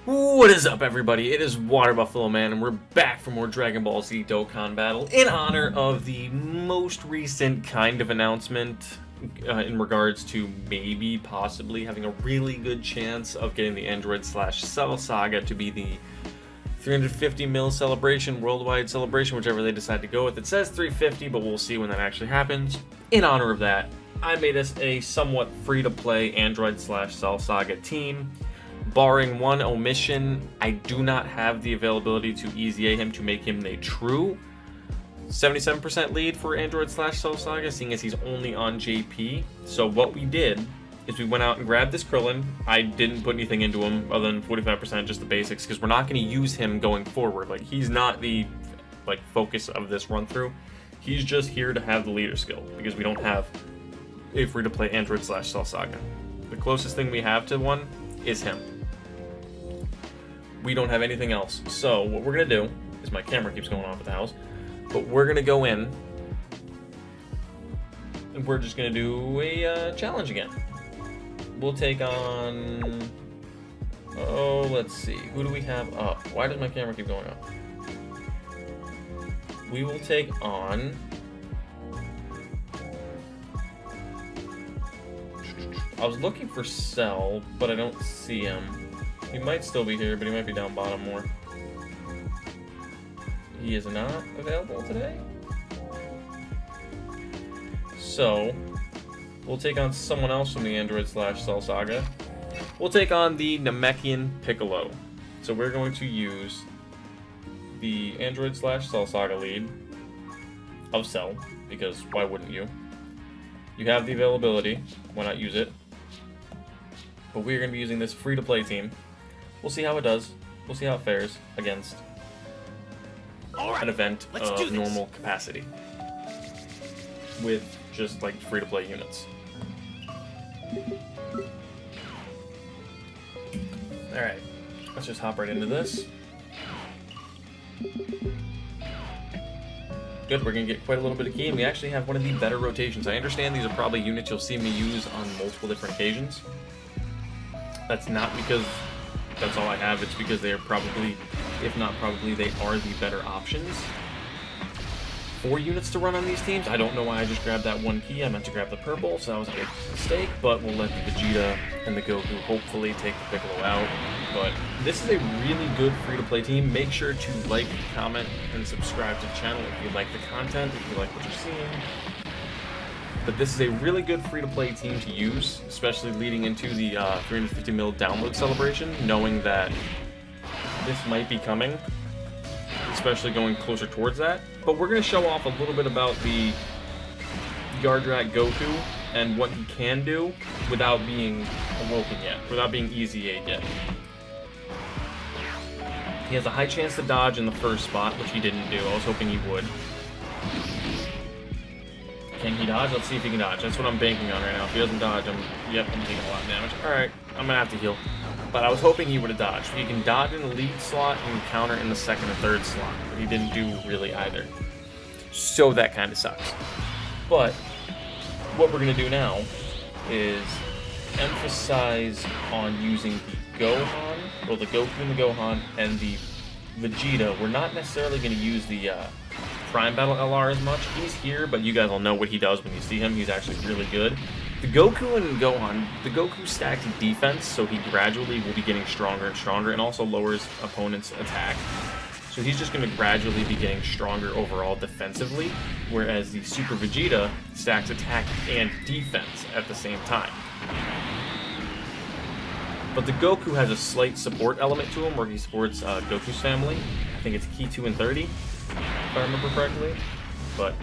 What is up, everybody? It is Water Buffalo Man, and we're back for more Dragon Ball Z Dokkan battle in honor of the most recent kind of announcement in regards to maybe, possibly having a really good chance of getting the Android/Cell Saga to be the 350 mil celebration, worldwide celebration, whichever they decide to go with. It says 350, but we'll see when that actually happens. In honor of that, I made us a somewhat free-to-play Android/Cell Saga team. Barring one omission, I do not have the availability to EZA him to make him a true 77% lead for Android/Cell Saga, seeing as he's only on JP. So what we did is we went out and grabbed this Krillin. I didn't put anything into him other than 45%, just the basics, because we're not going to use him going forward. Like, he's not the focus of this run through. He's just here to have the leader skill, because we don't have a free-to-play Android/Cell Saga. The closest thing we have to one is him. We don't have anything else. So what we're gonna do is, my camera keeps going off at the house, but we're gonna go in and we're just gonna do a challenge again. We'll take on, let's see, who do we have up? Why does my camera keep going up? We will take on, I was looking for Cell, but I don't see him. He might still be here, but he might be down bottom more. He is not available today. So, we'll take on someone else from the Android/Cell Saga. We'll take on the Namekian Piccolo. So we're going to use the Android/Cell Saga lead of Cell, because why wouldn't you? You have the availability, why not use it? But we're going to be using this free-to-play team. We'll see how it does. We'll see how it fares against an event of normal capacity with just like free-to-play units. Alright, let's just hop right into this. Good, we're going to get quite a little bit of key, and we actually have one of the better rotations. I understand these are probably units you'll see me use on multiple different occasions. That's not because that's all I have, it's because they are probably, if not probably, they are the better options for units to run on these teams. I don't know why I just grabbed that one key. I meant to grab the purple, so that was a big mistake, but we'll let the Vegeta and the Goku hopefully take the Piccolo out. But this is a really good free-to-play team. Make sure to like, comment, and subscribe to the channel if you like the content, if you like what you're seeing. But this is a really good free-to-play team to use, especially leading into the 350 mil download celebration, knowing that this might be coming, especially going closer towards that. But we're going to show off a little bit about the Yardrat Goku and what he can do without being awoken yet, without being EZA'd yet. He has a high chance to dodge in the first spot, which he didn't do. I was hoping he would. Can he dodge? Let's see if he can dodge. That's what I'm banking on right now. If he doesn't dodge, I'm taking a lot of damage. Alright, I'm gonna have to heal. But I was hoping he would have dodged. He can dodge in the lead slot and counter in the second and third slot. But he didn't do really either. So that kind of sucks. But what we're gonna do now is emphasize on using the Gohan, or the Goku and the Gohan, and the Vegeta. We're not necessarily gonna use the Prime Battle LR as much. He's here, but you guys will know what he does when you see him. He's actually really good. The Goku and Gohan, the Goku stacks defense, so he gradually will be getting stronger and stronger, and also lowers opponents' attack. So he's just going to gradually be getting stronger overall defensively, whereas the Super Vegeta stacks attack and defense at the same time. But the Goku has a slight support element to him, where he supports Goku's family. I think it's Key 2 and 30. If I remember correctly. But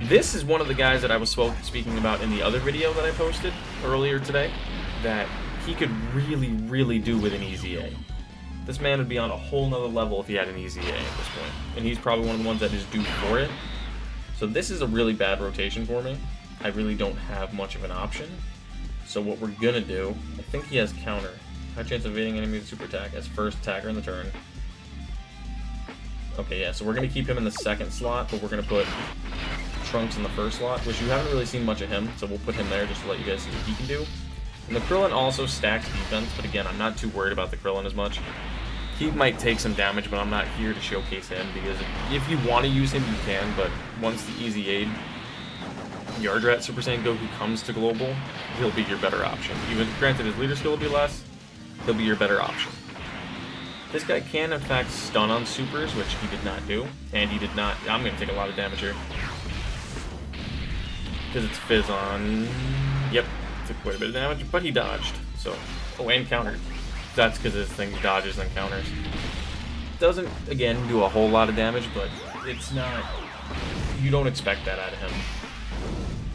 this is one of the guys that I was speaking about in the other video that I posted earlier today, that he could really, really do with an EZA. This man would be on a whole nother level if he had an EZA at this point. And he's probably one of the ones that is due for it. So this is a really bad rotation for me. I really don't have much of an option. So what we're gonna do, I think he has counter. High chance of evading enemy with super attack as first attacker in the turn. Okay, yeah, so we're going to keep him in the second slot, but we're going to put Trunks in the first slot, which you haven't really seen much of him, so we'll put him there just to let you guys see what he can do. And the Krillin also stacks defense, but again, I'm not too worried about the Krillin as much. He might take some damage, but I'm not here to showcase him, because if you want to use him, you can, but once the Easy Aid Yardrat Super Saiyan Goku comes to Global, he'll be your better option. Even granted, his leader skill will be less, he'll be your better option. This guy can, in fact, stun on supers, which he did not do, and he did not... I'm going to take a lot of damage here. Because it's Fizz on... Yep, took quite a bit of damage, but he dodged, so... Oh, and countered. That's because his thing dodges and counters. Doesn't, again, do a whole lot of damage, but it's not... You don't expect that out of him.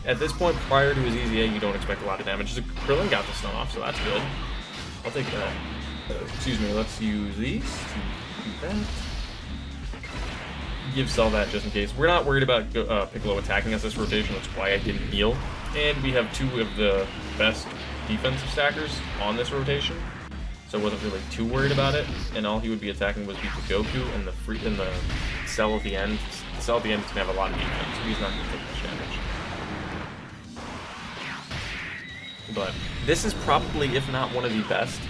At this point, prior to his Easy A, you don't expect a lot of damage. Krillin got the stun off, so that's good. I'll take that. Excuse me, let's use these to do that. Give Cell that just in case. We're not worried about Piccolo attacking us this rotation, that's why I didn't heal. And we have two of the best defensive stackers on this rotation, so I wasn't really too worried about it. And all he would be attacking would be the Goku and the Cell at the end. The Cell at the end is going to have a lot of defense, so he's not going to take much damage. But this is probably, if not one of the best.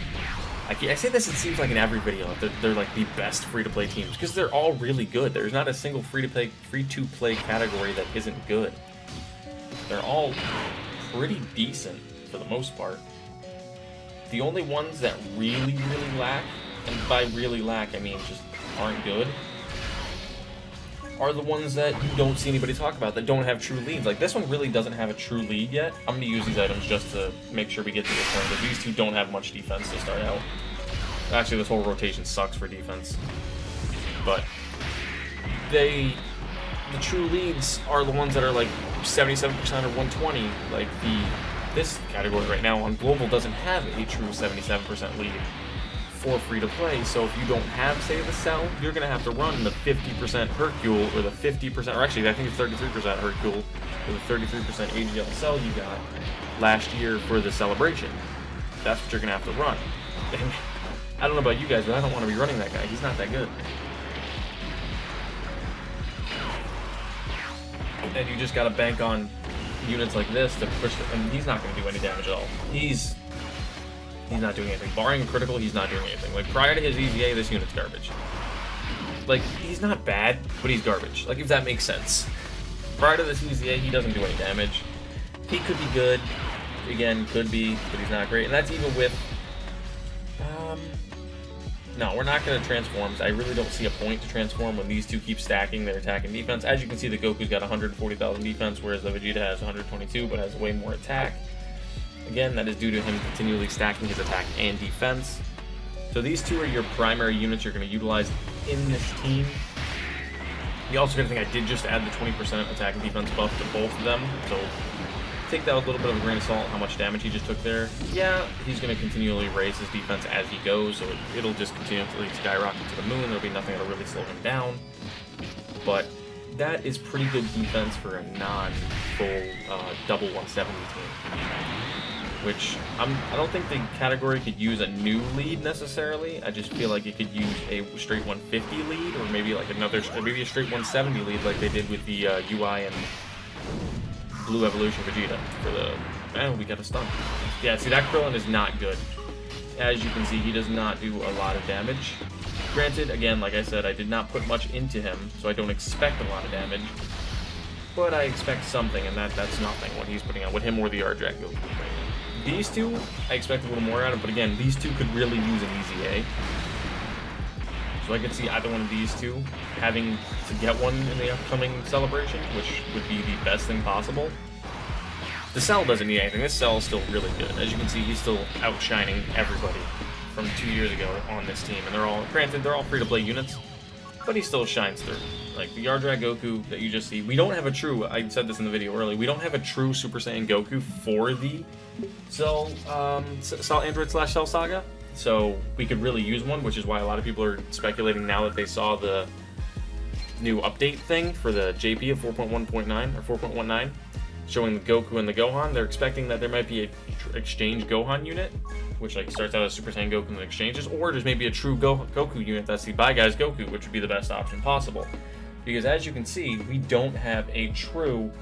I say this, it seems like in every video, they're like the best free-to-play teams, because they're all really good. There's not a single free-to-play category that isn't good. They're all pretty decent, for the most part. The only ones that really, really lack, and by really lack, I mean just aren't good, are the ones that you don't see anybody talk about, that don't have true leads. Like, this one really doesn't have a true lead yet. I'm going to use these items just to make sure we get to the turn, but these two don't have much defense to start out. Actually, this whole rotation sucks for defense. But the true leads are the ones that are like 77% or 120. Like, this category right now on Global doesn't have a true 77% lead for free-to-play, so if you don't have, say, the Cell, you're going to have to run the 50% Hercule, or the 50%, or actually, I think it's 33% Hercule, or the 33% AGL Cell you got last year for the celebration. That's what you're going to have to run. And I don't know about you guys, but I don't want to be running that guy. He's not that good. And you just got to bank on units like this to push the, and he's not going to do any damage at all. He's not doing anything. Barring a critical, he's not doing anything. Like, prior to his Easy A, this unit's garbage. Like, he's not bad, but he's garbage. Like, if that makes sense. Prior to this Easy A, he doesn't do any damage. He could be good. Again, could be, but he's not great. And that's even with... No, we're not going to transform. I really don't see a point to transform when these two keep stacking their attack and defense. As you can see, the Goku's got 140,000 defense, whereas the Vegeta has 122, but has way more attack. Again, that is due to him continually stacking his attack and defense. So these two are your primary units you're going to utilize in this team. You also got to think I did just add the 20% attack and defense buff to both of them, so take that with a little bit of a grain of salt, how much damage he just took there. Yeah, he's going to continually raise his defense as he goes, so it'll just continually skyrocket to the moon. There'll be nothing that'll really slow him down. But that is pretty good defense for a non-full double 170 team. Which, I don't think the category could use a new lead necessarily. I just feel like it could use a straight 150 lead, or maybe like maybe a straight 170 lead like they did with the UI and Blue Evolution Vegeta for the... And we got a stun. Yeah, see, that Krillin is not good. As you can see, he does not do a lot of damage. Granted, again, like I said, I did not put much into him, so I don't expect a lot of damage. But I expect something, and that's nothing, what he's putting out, with him or the Yardrat Goku. These two, I expect a little more out of, but again, these two could really use an Easy A. So I could see either one of these two having to get one in the upcoming celebration, which would be the best thing possible. The Cell doesn't need anything. This Cell is still really good. As you can see, he's still outshining everybody from 2 years ago on this team. And they're all, granted, they're all free-to-play units, but he still shines through. Like, the Yardrat Goku that you just see, we don't have a true, I said this in the video earlier, we don't have a true Super Saiyan Goku for the Cell Android / Cell Saga. So we could really use one, which is why a lot of people are speculating now that they saw the new update thing for the JP of 4.1.9 or 4.19, showing the Goku and the Gohan. They're expecting that there might be a exchange Gohan unit, which like starts out as Super Saiyan Goku and exchanges, or there's maybe a true Goku unit that's the Bye Guys Goku, which would be the best option possible. Because as you can see, we don't have a true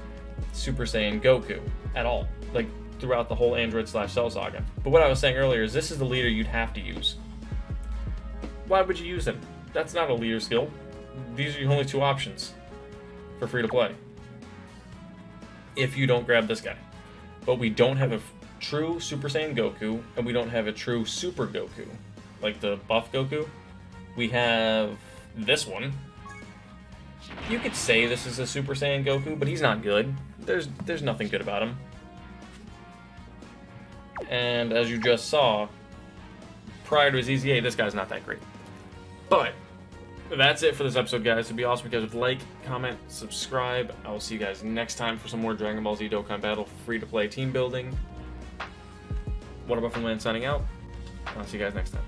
Super Saiyan Goku at all. Like, throughout the whole Android / Cell Saga. But what I was saying earlier is this is the leader you'd have to use. why would you use him? That's not a leader skill. These are your only two options for free to play. If you don't grab this guy. But we don't have a true Super Saiyan Goku, and we don't have a true Super Goku. Like the buff Goku. We have this one. You could say this is a Super Saiyan Goku, but he's not good. There's nothing good about him. And as you just saw, prior to his EZA, this guy's not that great. But that's it for this episode, guys. It'd be awesome if you guys would like, comment, subscribe. I will see you guys next time for some more Dragon Ball Z Dokkan Battle free-to-play team building. What about Finland signing out? I'll see you guys next time.